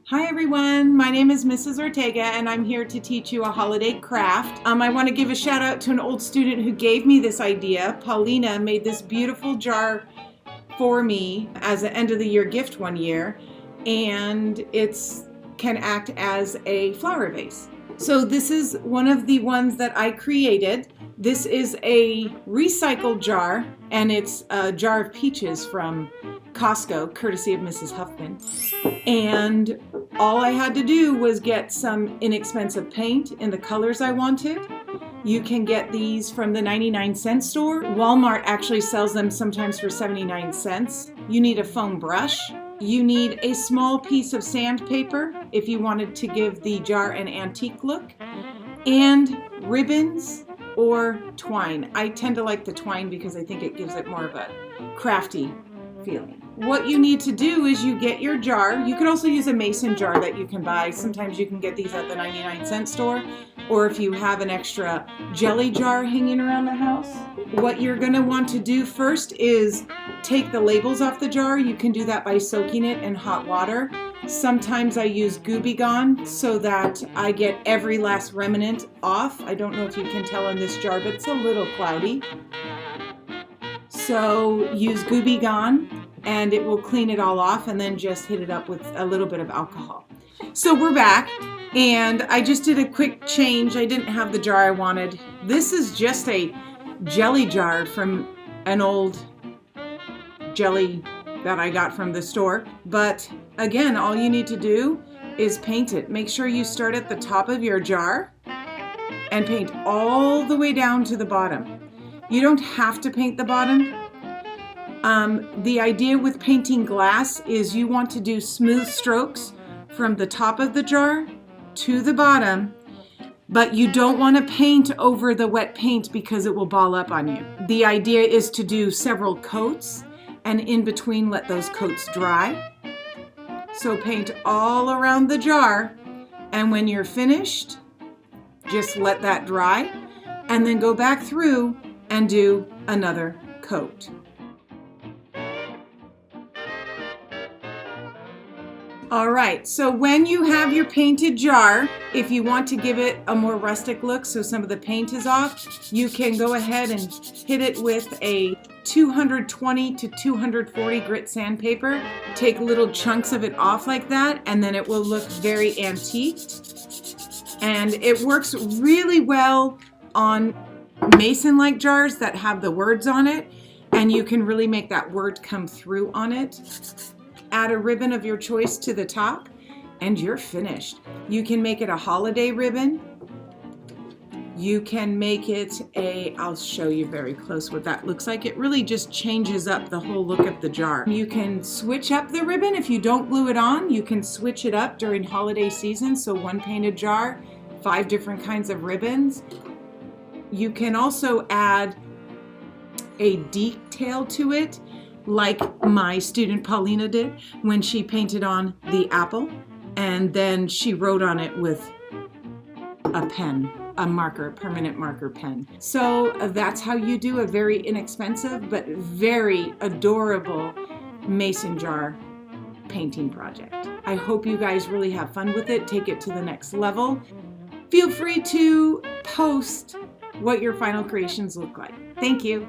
Hi everyone, my name is Mrs. Ortega and I'm here to teach you a holiday craft. I want to give a shout out to an old student who gave me this idea. Paulina made this beautiful jar for me as an end of the year gift one year, and it can act as a flower vase. So this is one of the ones that I created. This is a recycled jar, and it's a jar of peaches from Costco, courtesy of Mrs. Huffman. And all I had to do was get some inexpensive paint in the colors I wanted. You can get these from the 99-cent store. Walmart actually sells them sometimes for 79 cents. You need a foam brush. You need a small piece of sandpaper if you wanted to give the jar an antique look, and ribbons or twine. I tend to like the twine because I think it gives it more of a crafty feeling. What you need to do is you get your jar. You could also use a mason jar that you can buy. Sometimes you can get these at the 99-cent store, or if you have an extra jelly jar hanging around the house. What you're going to want to do first is take the labels off the jar. You can do that by soaking it in hot water. Sometimes I use Gooby Gone so that I get every last remnant off. I don't know if you can tell in this jar, but it's a little cloudy. So use Gooby Gone and it will clean it all off, and then just hit it up with a little bit of alcohol. So we're back, and I just did a quick change. I didn't have the jar I wanted. This is just a jelly jar from an old jelly that I got from the store. But again, all you need to do is paint it. Make sure you start at the top of your jar and paint all the way down to the bottom. You don't have to paint the bottom. The idea with painting glass is you want to do smooth strokes from the top of the jar to the bottom, but you don't want to paint over the wet paint because it will ball up on you. The idea is to do several coats, and in between let those coats dry. So paint all around the jar, and when you're finished, just let that dry, and then go back through and do another coat. All right, so when you have your painted jar, if you want to give it a more rustic look so some of the paint is off, you can go ahead and hit it with a 220 to 240 grit sandpaper. Take little chunks of it off like that, and then it will look very antiqued. And it works really well on mason-like jars that have the words on it, and you can really make that word come through on it. Add a ribbon of your choice to the top, and you're finished. You can make it a holiday ribbon. You can make it I'll show you very close what that looks like. It really just changes up the whole look of the jar. You can switch up the ribbon. If you don't glue it on, you can switch it up during holiday season. So one painted jar, 5 different kinds of ribbons. You can also add a detail to it, like my student Paulina did when she painted on the apple, and then she wrote on it with a pen, a marker, permanent marker pen. So that's how you do a very inexpensive but very adorable mason jar painting project. I hope you guys really have fun with it. Take it to the next level. Feel free to post what your final creations look like. Thank you.